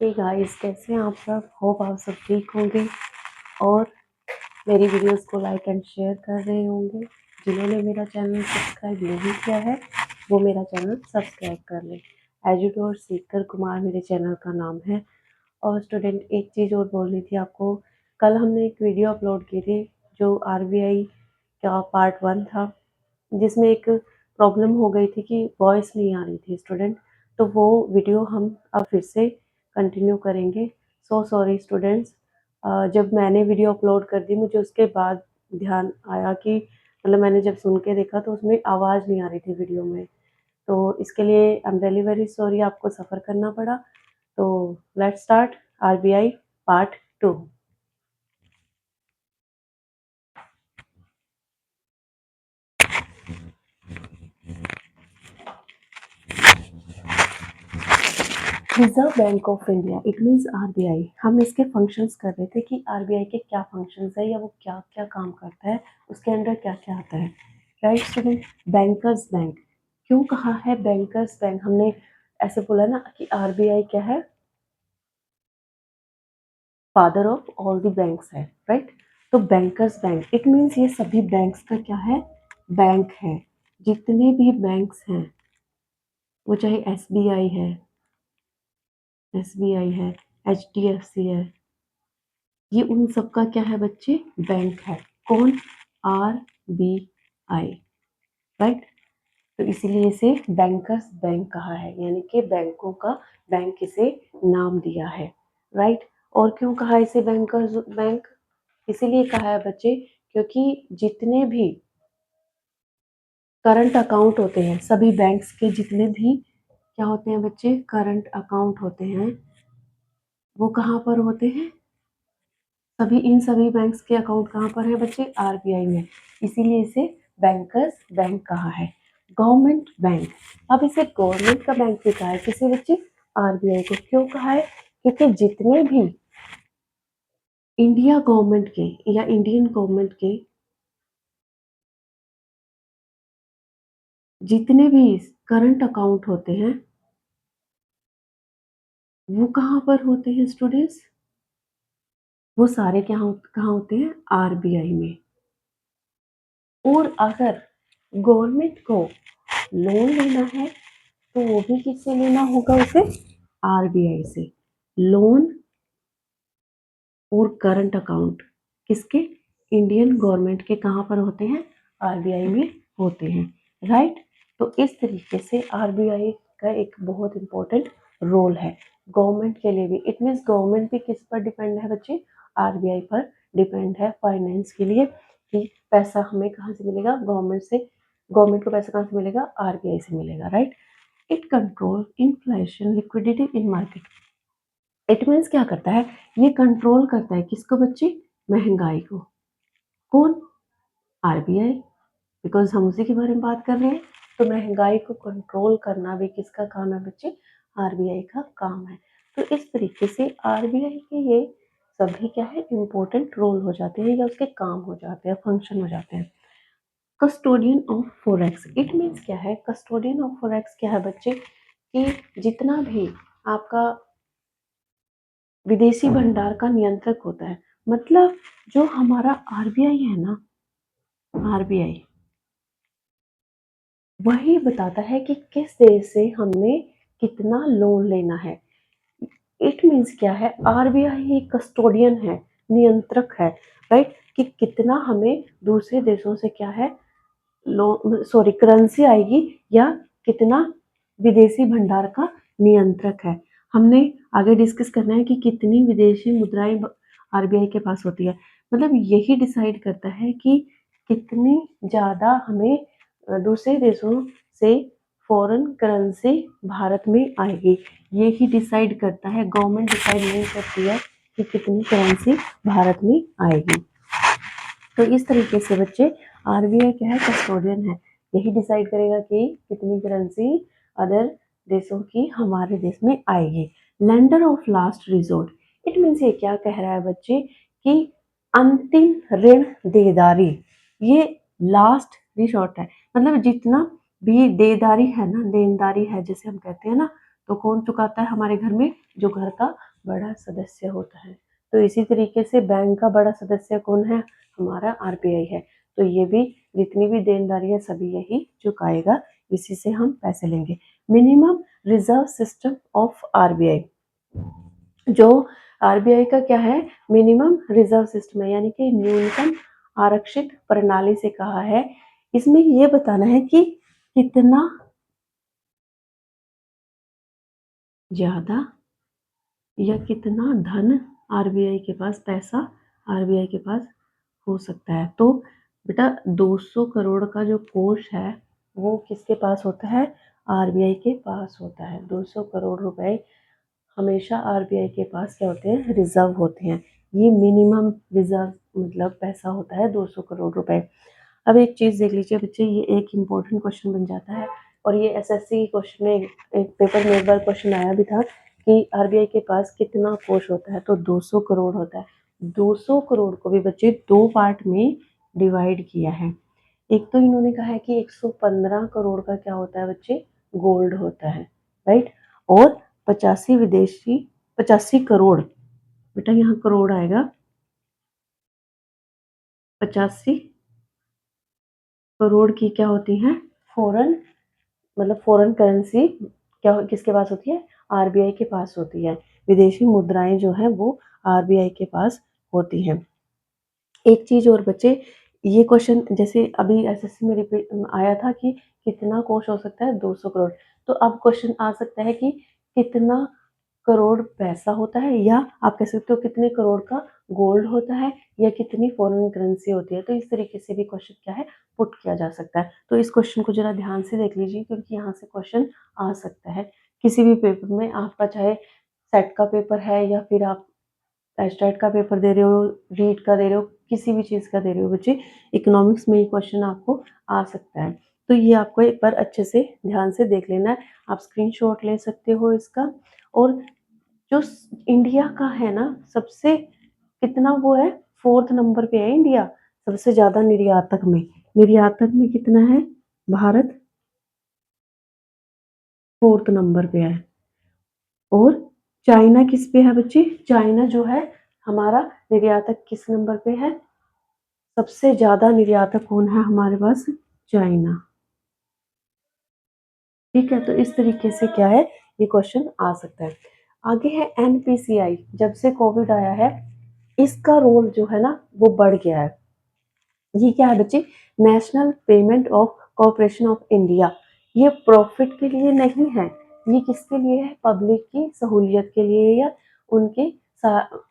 Hey guys, कैसे हैं आप सब? होप आप सब ठीक होंगे और मेरी वीडियोस को लाइक एंड शेयर कर रहे होंगे। जिन्होंने मेरा चैनल सब्सक्राइब नहीं किया है वो मेरा चैनल सब्सक्राइब कर लें। एजुटोर सीकर कुमार मेरे चैनल का नाम है। और स्टूडेंट, एक चीज़ और बोलनी थी आपको। कल हमने एक वीडियो अपलोड की थी जो आरबीआई का पार्ट 1 था, जिसमें एक प्रॉब्लम हो गई थी कि वॉइस नहीं आ रही थी स्टूडेंट। तो वो वीडियो हम अब फिर से कंटिन्यू करेंगे। So sorry students. जब मैंने वीडियो अपलोड कर दी मुझे उसके बाद ध्यान आया कि मतलब मैंने जब सुन के देखा तो उसमें आवाज़ नहीं आ रही थी वीडियो में। तो इसके लिए I am really very sorry, आपको सफ़र करना पड़ा। तो let's start RBI part 2। Reserve bank of India, it means RBI. हम इसके फंक्शंस कर रहे थे कि आरबीआई के क्या फंक्शंस है या वो क्या क्या काम करता है, उसके अंडर क्या क्या आता है। Right student. बैंकर्स बैंक क्यों कहा है बैंकर्स बैंक? हमने ऐसे बोला ना कि आरबीआई क्या है? Father of all the banks है। राइट। तो बैंकर्स बैंक इट मीन्स ये सभी बैंक्स का क्या है? बैंक है। जितने भी बैंक्स हैं, वो चाहे एसबीआई है, एचडीएफसी है, ये उन सब का क्या है बच्चे? बैंक है। कौन? R B I. राइट। तो इसीलिए इसे बैंकर्स बैंक कहा है, यानी कि बैंकों का बैंक इसे नाम दिया है। राइट। और क्यों कहा इसे बैंकर्स बैंक? इसीलिए कहा है बच्चे क्योंकि जितने भी करंट अकाउंट होते हैं, सभी बैंक्स के जितने भी क्या होते हैं बच्चे? करंट अकाउंट होते हैं, वो कहाँ पर होते हैं? इन सभी बैंक्स के अकाउंट कहाँ पर है बच्चे? आरबीआई में। इसीलिए इसे बैंकर्स बैंक कहा है। गवर्नमेंट बैंक, अब इसे गवर्नमेंट का बैंक भी कहा है। किसे बच्चे? आरबीआई को। क्यों कहा है? क्योंकि जितने भी इंडिया गवर्नमेंट के या इंडियन गवर्नमेंट के जितने भी करंट अकाउंट होते हैं वो कहाँ पर होते हैं स्टूडेंट्स? वो सारे कहाँ होते हैं? आरबीआई में। और अगर गवर्नमेंट को लोन लेना है तो वो भी किससे लेना होगा? उसे आरबीआई से। लोन और करंट अकाउंट किसके? इंडियन गवर्नमेंट के। कहाँ पर होते हैं? आरबीआई में होते हैं। राइट। तो इस तरीके से आरबीआई का एक बहुत इंपॉर्टेंट रोल है गवर्नमेंट के लिए भी। इट मीन्स गवर्नमेंट भी किस पर डिपेंड है बच्चे? आरबीआई पर डिपेंड है फाइनेंस के लिए कि पैसा हमें कहाँ से मिलेगा? गवर्नमेंट से। गवर्नमेंट को पैसा कहाँ से मिलेगा? आरबीआई से मिलेगा। Right. It control inflation liquidity in market. It means क्या करता है? ये कंट्रोल करता है किसको बच्चे? महंगाई को। कौन? आरबीआई। बिकॉज हम उसी के बारे में बात कर रहे हैं। तो महंगाई को कंट्रोल करना भी किसका काम है बच्चे? आरबीआई का काम है। तो इस तरीके से आरबीआई के ये सभी क्या है? इम्पोर्टेंट रोल हो जाते हैं या उसके काम हो जाते हैं, फंक्शन हो जाते हैं। Custodian of forex, it means क्या है? कस्टोडियन ऑफ फॉरेक्स क्या है बच्चे? कि जितना भी आपका विदेशी भंडार का नियंत्रक होता है, मतलब जो हमारा आरबीआई है ना, आरबीआई वही बताता है कि किस देश से हमने कितना लोन लेना है। इट मीन्स क्या है? आरबीआई एक कस्टोडियन है, नियंत्रक है। राइट। कि कितना हमें दूसरे देशों से क्या है लोन, सॉरी, करेंसी आएगी या कितना विदेशी भंडार का नियंत्रक है। हमने आगे डिस्कस करना है कि कितनी विदेशी मुद्राएं आरबीआई के पास होती है। मतलब यही डिसाइड करता है कि कितनी ज़्यादा हमें दूसरे देशों से फॉरेन करेंसी भारत में आएगी। यही डिसाइड करता है, गवर्नमेंट डिसाइड नहीं करती है कि कितनी करेंसी भारत में आएगी। तो इस तरीके से बच्चे आरबीआई क्या है? कस्टोडियन है। यही डिसाइड करेगा कि कितनी करेंसी अदर देशों की हमारे देश में आएगी। Lender of last resort, it means ये क्या कह रहा है बच्चे? कि अंतिम ऋण देदारी, ये लास्ट रिसोर्ट है। मतलब जितना भी देदारी है ना, देनदारी है जिसे हम कहते हैं ना, तो कौन चुकाता है हमारे घर में? जो घर का बड़ा सदस्य होता है। तो इसी तरीके से बैंक का बड़ा सदस्य कौन है? हमारा आरबीआई है। तो ये भी जितनी भी देनदारी है सभी यही चुकाएगा, इसी से हम पैसे लेंगे। Minimum reserve system of RBI, जो आरबीआई का क्या है? मिनिमम रिजर्व सिस्टम है, यानी कि न्यूनतम आरक्षित प्रणाली से कहा है। इसमें ये बताना है कि कितना ज्यादा या कितना धन आरबीआई के पास, पैसा आरबीआई के पास हो सकता है। तो बेटा 200 करोड़ का जो कोष है वो किसके पास होता है? आरबीआई के पास होता है। 200 करोड़ रुपए हमेशा आरबीआई के पास क्या होते हैं? रिजर्व होते हैं। ये मिनिमम रिजर्व मतलब पैसा होता है 200 करोड़ रुपए। अब एक चीज देख लीजिए बच्चे, ये एक इम्पोर्टेंट क्वेश्चन बन जाता है, और ये एसएससी क्वेश्चन में एक पेपर में एक बार क्वेश्चन आया भी था कि आरबीआई के पास कितना कोष होता है? तो 200 करोड़ होता है। 200 करोड़ को भी बच्चे दो पार्ट में डिवाइड किया है। एक तो इन्होंने कहा है कि 115 करोड़ का क्या होता है बच्चे? गोल्ड होता है, राइट। और 85 करोड़, बेटा यहाँ करोड़ आएगा, 85 करोड़ की क्या होती है? फॉरेन मतलब फॉरेन करेंसी क्या किसके पास होती है? आरबीआई के पास होती है। विदेशी मुद्राएं जो है वो आरबीआई के पास होती हैं। एक चीज और बच्चे, ये क्वेश्चन जैसे अभी एसएससी में रिपीट आया था कि कितना कोष हो सकता है? 200 करोड़। तो अब क्वेश्चन आ सकता है कि कितना करोड़ पैसा होता है, या आप कह सकते हो कितने करोड़ का गोल्ड होता है, या कितनी फॉरेन करेंसी होती है। तो इस तरीके से भी क्वेश्चन क्या है? पुट किया जा सकता है। तो इस क्वेश्चन को जरा ध्यान से देख लीजिए, क्योंकि यहाँ से क्वेश्चन आ सकता है किसी भी पेपर में। आपका चाहे सेट का पेपर है या फिर आप एस्टेट का पेपर दे रहे हो, रीट का दे रहे हो, किसी भी चीज़ का दे रहे हो बच्चे, इकोनॉमिक्स में ये क्वेश्चन आपको आ सकता है। तो ये आपको एक बार अच्छे से ध्यान से देख लेना है। आप स्क्रीनशॉट ले सकते हो इसका। और जो इंडिया का है ना, सबसे कितना वो है? 4th नंबर पे है इंडिया, सबसे ज्यादा निर्यातक में। निर्यातक में कितना है? भारत 4th नंबर पे है। और चाइना किस पे है बच्चे? चाइना जो है हमारा निर्यातक किस नंबर पे है? सबसे ज्यादा निर्यातक कौन है हमारे पास? चाइना। ठीक है, तो इस तरीके से क्या है? ये क्वेश्चन आ सकता है। आगे है एनपीसीआई। जब से कोविड आया है इसका रोल जो है ना वो बढ़ गया है। ये क्या है बच्चे? National payment of corporation of India. ये प्रॉफिट के लिए नहीं है, ये किसके लिए है? पब्लिक की सहूलियत के लिए, या उनके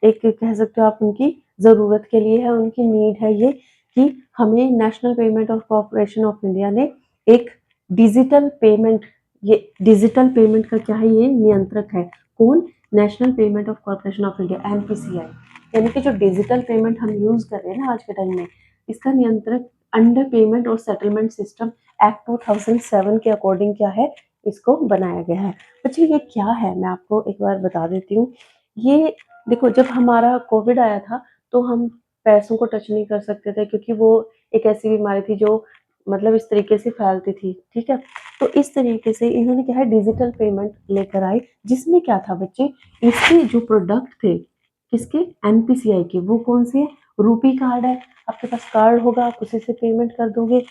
एक कह सकते हो आप उनकी जरूरत के लिए है, उनकी नीड है ये, कि हमें national payment of corporation of India ने एक डिजिटल पेमेंट, ये डिजिटल पेमेंट का क्या है? ये नियंत्रक है। कौन? National payment of corporation of India, NPCI. यानी कि जो डिजिटल पेमेंट हम यूज कर रहे हैं ना आज के टाइम में, इसका नियंत्रक अंडर पेमेंट और सेटलमेंट सिस्टम एक्ट 2007 के अकॉर्डिंग क्या है? इसको बनाया गया है। बच्चे ये क्या है मैं आपको एक बार बता देती हूँ। ये देखो, जब हमारा कोविड आया था तो हम पैसों को टच नहीं कर सकते थे, क्योंकि वो एक ऐसी बीमारी थी जो मतलब इस तरीके से फैलती थी। ठीक है, तो इस तरीके से इन्होंने क्या है? डिजिटल पेमेंट लेकर आए, जिसमें क्या था बच्चे? इसके जो प्रोडक्ट थे किसके? एनपीसीआई के। वो कौन से? रूपी कार्ड है, आपके पास कार्ड होगा, आप उसी से पेमेंट कर दोगे।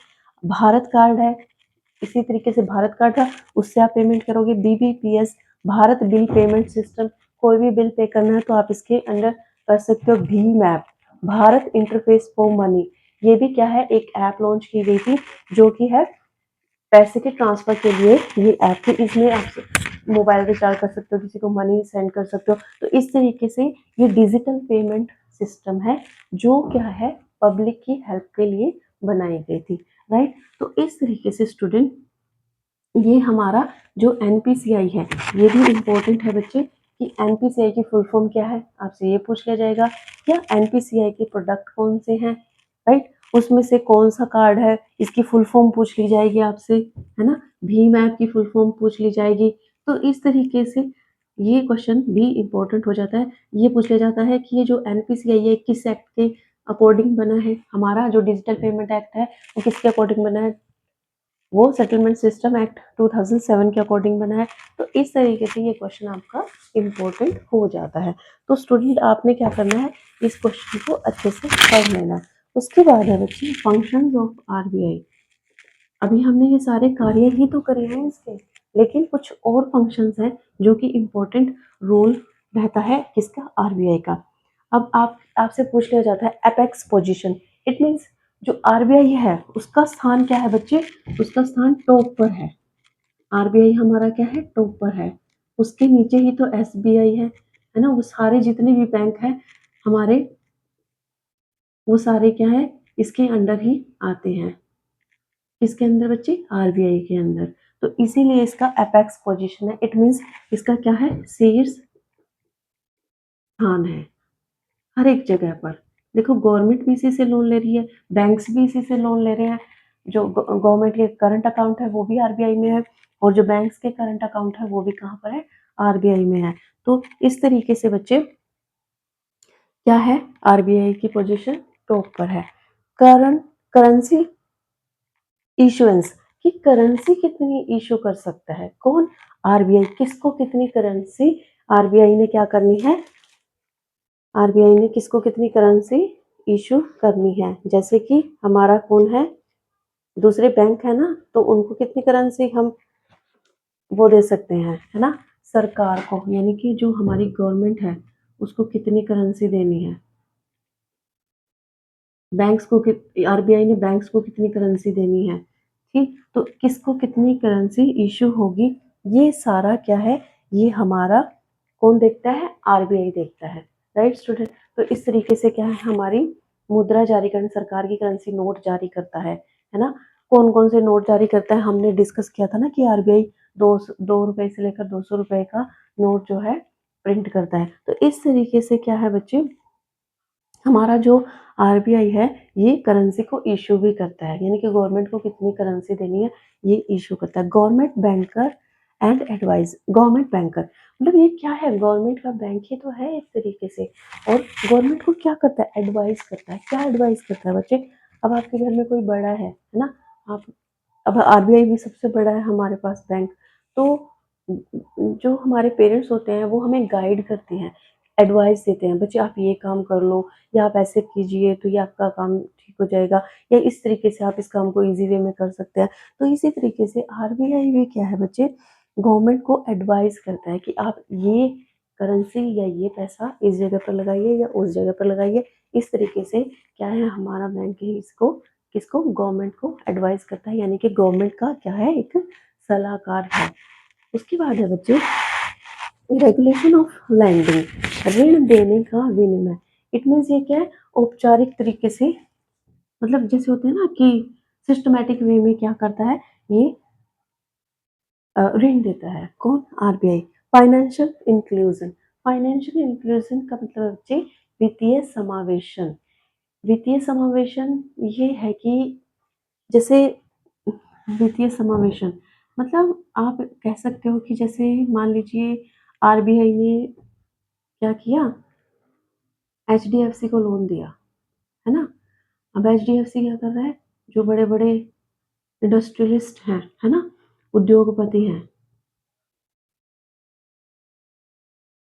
भारत कार्ड है, इसी तरीके से भारत कार्ड था, उससे आप पेमेंट करोगे। BBPS, Bharat bill payment system, कोई भी बिल पे करना है तो आप इसके अंदर कर सकते हो। Bhim app, Bharat interface for money, ये भी क्या है? एक ऐप लॉन्च की गई थी जो कि है पैसे के ट्रांसफर के लिए। ये ऐप थी, इसमें आप मोबाइल रिचार्ज कर सकते हो, किसी को मनी सेंड कर सकते हो। तो इस तरीके से ये डिजिटल पेमेंट सिस्टम है जो क्या है? पब्लिक की हेल्प के लिए बनाई गई थी, राइट। तो इस तरीके से स्टूडेंट ये हमारा जो एनपीसीआई है ये भी इम्पोर्टेंट है बच्चे, कि एनपीसीआई की फुल फॉर्म क्या है आपसे ये पूछ लिया जाएगा, या एनपीसीआई के प्रोडक्ट कौन से हैं, राइट। उसमें से कौन सा कार्ड है इसकी फुल फॉर्म पूछ ली जाएगी आपसे, है ना। भीम ऐप की फुल फॉर्म पूछ ली जाएगी। तो इस तरीके से ये क्वेश्चन भी इम्पोर्टेंट हो जाता है। ये पूछ लिया जाता है कि ये जो एनपीसीआई है किस एक्ट के अकॉर्डिंग बना है? हमारा जो डिजिटल पेमेंट एक्ट है वो किसके अकॉर्डिंग बना है? वो सेटलमेंट सिस्टम एक्ट 2007 के अकॉर्डिंग बना है। तो इस तरीके से ये क्वेश्चन आपका इम्पोर्टेंट हो जाता है। तो स्टूडेंट आपने क्या करना है, इस क्वेश्चन को अच्छे से पढ़ लेना। उसके बाद है बच्चे फंक्शंस ऑफ आरबीआई। अभी हमने ये सारे कार्य ही तो करे हैं इसके, लेकिन कुछ और फंक्शंस हैं जो कि इम्पोर्टेंट रोल रहता है किसका, आरबीआई का। अब आप आपसे पूछ लिया जाता है एपेक्स पोजीशन, इट मींस जो आरबीआई है उसका स्थान क्या है बच्चे, उसका स्थान टॉप पर है। आरबीआई हमारा क्या है, टॉप पर है। उसके नीचे ही तो एसबीआई है ना। वो सारे जितने भी बैंक हैं हमारे, वो सारे क्या है, इसके अंडर ही आते हैं। इसके अंदर बच्चे, आरबीआई के अंदर। तो इसीलिए इसका एपेक्स पोजीशन है, इट मींस इसका क्या है, शीर्ष स्थान है हर एक जगह पर। देखो गवर्नमेंट भी इसी से लोन ले रही है, बैंक्स भी इसी से लोन ले रहे हैं। जो गवर्नमेंट के करंट अकाउंट है वो भी आरबीआई में है, और जो बैंक्स के करंट अकाउंट है वो भी कहाँ पर है, आरबीआई में है। तो इस तरीके से बच्चे क्या है, आरबीआई की पोजीशन टॉप पर है। करंट करेंसी इशुएंस, कि करेंसी कितनी इशू कर सकता है कौन, आरबीआई। किसको कितनी करेंसी आरबीआई ने क्या करनी है, आरबीआई ने किसको कितनी करेंसी इशू करनी है। जैसे कि हमारा कौन है, दूसरे बैंक है ना, तो उनको कितनी करेंसी हम वो दे सकते हैं, है ना, सरकार को, यानी कि जो हमारी गवर्नमेंट है उसको कितनी करेंसी देनी है, बैंक्स को आरबीआई ने बैंक्स को कितनी करेंसी देनी है। ठीक, तो किसको कितनी करेंसी इशू होगी, ये सारा क्या है, ये हमारा कौन देखता है, आरबीआई देखता है। Right student. तो इस तरीके से क्या है, हमारी मुद्रा जारी करने, सरकार की करेंसी नोट जारी करता है ना। कौन कौन से नोट जारी करता है, हमने डिस्कस किया था ना कि आरबीआई 2 रुपए से लेकर 200 रुपए का नोट जो है प्रिंट करता है। तो इस तरीके से क्या है बच्चे, हमारा जो आरबीआई है ये करेंसी को इशू भी करता है, यानी कि गवर्नमेंट को कितनी करेंसी देनी है ये इशू करता है। Government banker and advise, government banker मतलब ये क्या है, गवर्नमेंट का बैंक ही तो है एक तरीके से। और गवर्नमेंट को क्या करता है, एडवाइस करता है। क्या एडवाइस करता है बच्चे, अब आपके घर में कोई बड़ा है ना, आप, अब आरबीआई भी सबसे बड़ा है हमारे पास बैंक। तो जो हमारे पेरेंट्स होते हैं वो हमें गाइड करते हैं, एडवाइस देते हैं, बच्चे आप ये काम कर लो, या आप ऐसे कीजिए तो ये आपका काम ठीक हो जाएगा, या इस तरीके से आप इस काम को इजी वे में कर सकते हैं। तो इसी तरीके से आरबीआई भी क्या है बच्चे, गवर्नमेंट को एडवाइस करता है कि आप ये करेंसी या ये पैसा इस जगह पर लगाइए या उस जगह पर लगाइए। इस तरीके से क्या है, हमारा बैंक ही इसको किसको, गवर्नमेंट को एडवाइस करता है, यानी कि गवर्नमेंट का क्या है, एक सलाहकार है। उसके बाद है बच्चे रेगुलेशन ऑफ लैंडिंग, ऋण देने का विनिमय। इट मीन्स ये क्या है, औपचारिक तरीके से, मतलब जैसे होते हैं ना कि सिस्टमैटिक वे में क्या करता है, ये ऋण देता है कौन, RBI. Financial inclusion, financial inclusion का मतलब बच्चे वित्तीय समावेशन। वित्तीय समावेशन ये है कि जैसे वित्तीय समावेशन मतलब आप कह सकते हो कि जैसे मान लीजिए आरबीआई ने क्या किया, एचडीएफसी को लोन दिया, है ना। अब एचडीएफसी क्या कर रहा है, जो बड़े बड़े इंडस्ट्रियलिस्ट हैं, है ना, उद्योगपति हैं,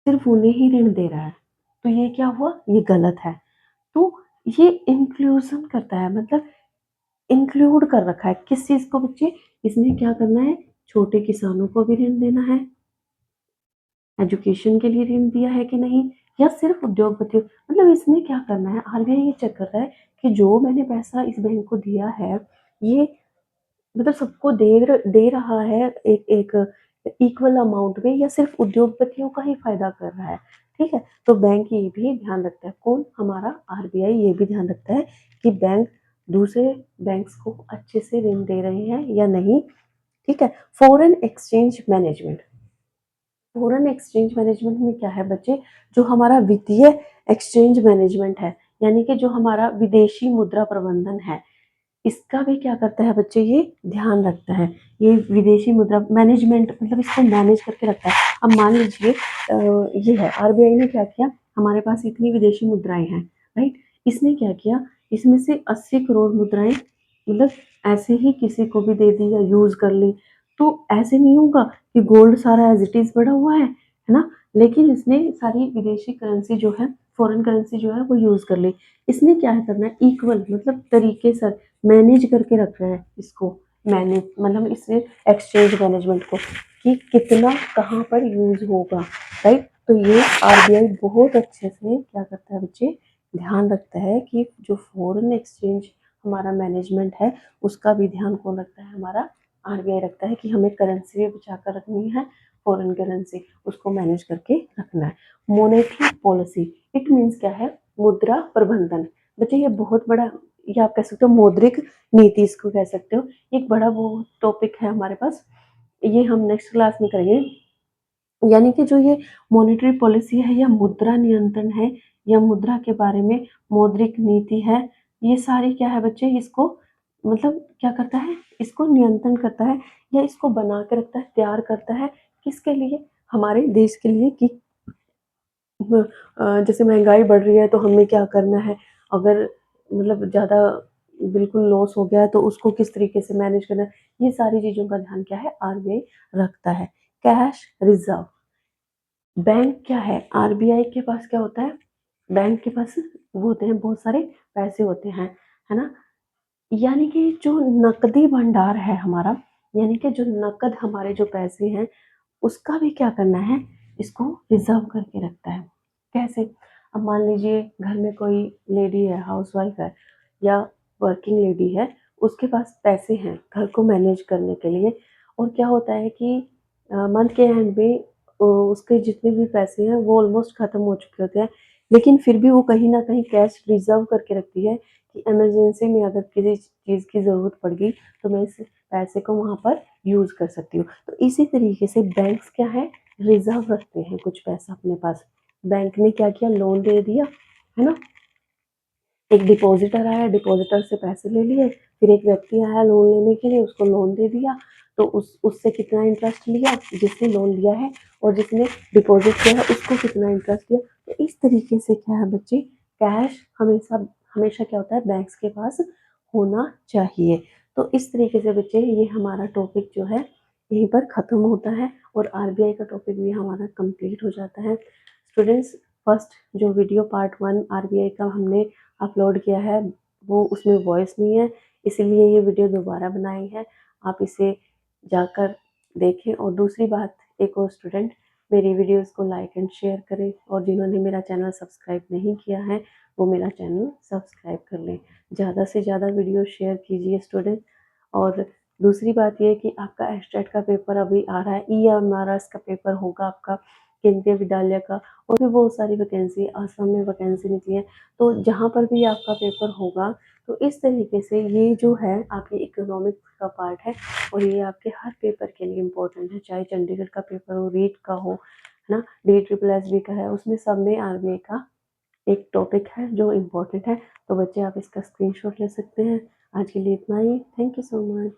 सिर्फ उन्हें ही ऋण दे रहा है। तो ये क्या हुआ, ये गलत है। तो ये इंक्लूजन करता है, मतलब इंक्लूड कर रखा है किस चीज को बच्चे, इसमें क्या करना है, छोटे किसानों को भी ऋण देना है, एजुकेशन के लिए ऋण दिया है कि नहीं, या सिर्फ उद्योगपतियों, मतलब इसमें क्या करना है, आरबीआई ये चेक कर रहा है कि जो मैंने पैसा इस बैंक को दिया है ये मतलब सबको दे रहा है एक एक इक्वल अमाउंट में, या सिर्फ उद्योगपतियों का ही फायदा कर रहा है। ठीक है, तो बैंक ये भी ध्यान रखता है, कौन, हमारा आरबीआई ये भी ध्यान रखता है कि बैंक दूसरे बैंक्स को अच्छे से ऋण दे रहे हैं या नहीं। ठीक है, foreign exchange management, foreign exchange management में क्या है बच्चे, जो हमारा वित्तीय एक्सचेंज मैनेजमेंट है, यानी कि जो हमारा विदेशी मुद्रा प्रबंधन है, इसका भी क्या करता है बच्चे, ये ध्यान रखता है। ये विदेशी मुद्रा मैनेजमेंट मतलब इसको मैनेज करके रखता है। अब मान लीजिए ये है, आरबीआई ने क्या किया, हमारे पास इतनी विदेशी मुद्राएं हैं, राइट, इसने क्या किया, इसमें से 80 करोड़ मुद्राएं मतलब ऐसे ही किसी को भी दे दी या यूज़ कर ली, तो ऐसे नहीं होगा कि गोल्ड सारा एज़ इट इज़ पड़ा हुआ है ना? लेकिन इसने सारी विदेशी करेंसी जो है, फ़ॉरेन करेंसी जो है वो यूज़ कर ली। इसने क्या है करना है इक्वल मतलब तरीके से मैनेज करके रखना है इसको, मैनेज मतलब इससे एक्सचेंज मैनेजमेंट को कि कितना कहाँ पर यूज़ होगा, राइट? तो ये आरबीआई बहुत अच्छे से क्या करता है बच्चे, ध्यान रखता है कि जो फ़ॉरेन एक्सचेंज हमारा मैनेजमेंट है, उसका भी ध्यान कौन रखता है, हमारा आरबीआई रखता है कि हमें करेंसी भी बचा कर रखनी है, फॉरेन करेंसी उसको मैनेज करके रखना है। मॉनेटरी पॉलिसी इट मीन्स क्या है, मुद्रा प्रबंधन। बच्चे ये बहुत बड़ा, ये आप कह सकते हो मौद्रिक नीति इसको कह सकते हो, एक बड़ा वो टॉपिक है हमारे पास, ये हम नेक्स्ट क्लास में करेंगे। यानी कि जो ये मॉनेटरी पॉलिसी है या मुद्रा नियंत्रण है या मुद्रा के बारे में मौद्रिक नीति है, ये सारी क्या है बच्चे, इसको मतलब क्या करता है, इसको नियंत्रण करता है या इसको बना के रखता है, तैयार करता है, किसके लिए, हमारे देश के लिए कि जैसे महंगाई बढ़ रही है तो हमें क्या करना है, अगर मतलब ज़्यादा बिल्कुल लॉस हो गया है तो उसको किस तरीके से मैनेज करना है, ये सारी चीज़ों का ध्यान क्या है, आरबीआई रखता है। कैश रिजर्व, बैंक क्या है, आरबीआई के पास क्या होता है, बैंक के पास वो होते हैं बहुत सारे पैसे होते हैं, है ना? यानी कि जो नकदी भंडार है हमारा, यानी कि जो नकद हमारे जो पैसे हैं, उसका भी क्या करना है, इसको रिजर्व करके रखता है। कैसे? अब मान लीजिए घर में कोई लेडी है, हाउसवाइफ है या वर्किंग लेडी है, उसके पास पैसे हैं घर को मैनेज करने के लिए, और क्या होता है कि मंथ के एंड में उसके जितने भी पैसे हैं वो ऑलमोस्ट ख़त्म हो चुके होते हैं, लेकिन फिर भी वो कहीं न कहीं कैश रिज़र्व करके रखती है कि इमरजेंसी में अगर किसी चीज़ की ज़रूरत पड़ गई, तो मैं इस पैसे को वहाँ पर यूज़ कर सकती हूँ। तो इसी तरीके से बैंक्स क्या है, रिज़र्व रखते हैं कुछ पैसा अपने पास। बैंक ने क्या किया, लोन दे दिया, है ना? एक डिपॉजिटर आया, डिपॉजिटर से पैसे ले लिए, फिर एक व्यक्ति आया लोन लेने के लिए, उसको लोन दे दिया, तो उससे कितना इंटरेस्ट लिया जिसने लोन लिया है, और जिसने डिपॉजिट किया है उसको कितना इंटरेस्ट दिया। तो इस तरीके से क्या है बच्चे, कैश हमेशा हमेशा क्या होता है, बैंक्स के पास होना चाहिए। तो इस तरीके से बच्चे ये हमारा टॉपिक जो है यहीं पर ख़त्म होता है, और आरबीआई का टॉपिक भी हमारा कंप्लीट हो जाता है। स्टूडेंट्स, फर्स्ट जो वीडियो पार्ट 1 आरबीआई का हमने अपलोड किया है, वो उसमें वॉइस नहीं है, इसीलिए ये वीडियो दोबारा बनाई है। आप इसे जाकर देखें, और दूसरी बात, एक और स्टूडेंट मेरी वीडियोस को लाइक एंड शेयर करें, और जिन्होंने मेरा चैनल सब्सक्राइब नहीं किया है वो मेरा चैनल सब्सक्राइब कर लें। ज़्यादा से ज़्यादा वीडियो शेयर कीजिए स्टूडेंट। और दूसरी बात ये है कि आपका एस्टेट का पेपर अभी आ रहा है, ई-एमआरएस का पेपर होगा आपका, केंद्रीय विद्यालय का, और भी बहुत सारी वैकेंसी, आसाम में वैकेंसी निकली है, तो जहाँ पर भी आपका पेपर होगा, तो इस तरीके से ये जो है आपके इकोनॉमिक्स का पार्ट है, और ये आपके हर पेपर के लिए इम्पोर्टेंट है, चाहे चंडीगढ़ का पेपर हो, रीट का हो, है ना, डी ट्रिपल एस बी का है, उसमें सब में आरबीआई का एक टॉपिक है जो इम्पोर्टेंट है। तो बच्चे आप इसका स्क्रीनशॉट ले सकते हैं। आज के लिए इतना ही। Thank you so much.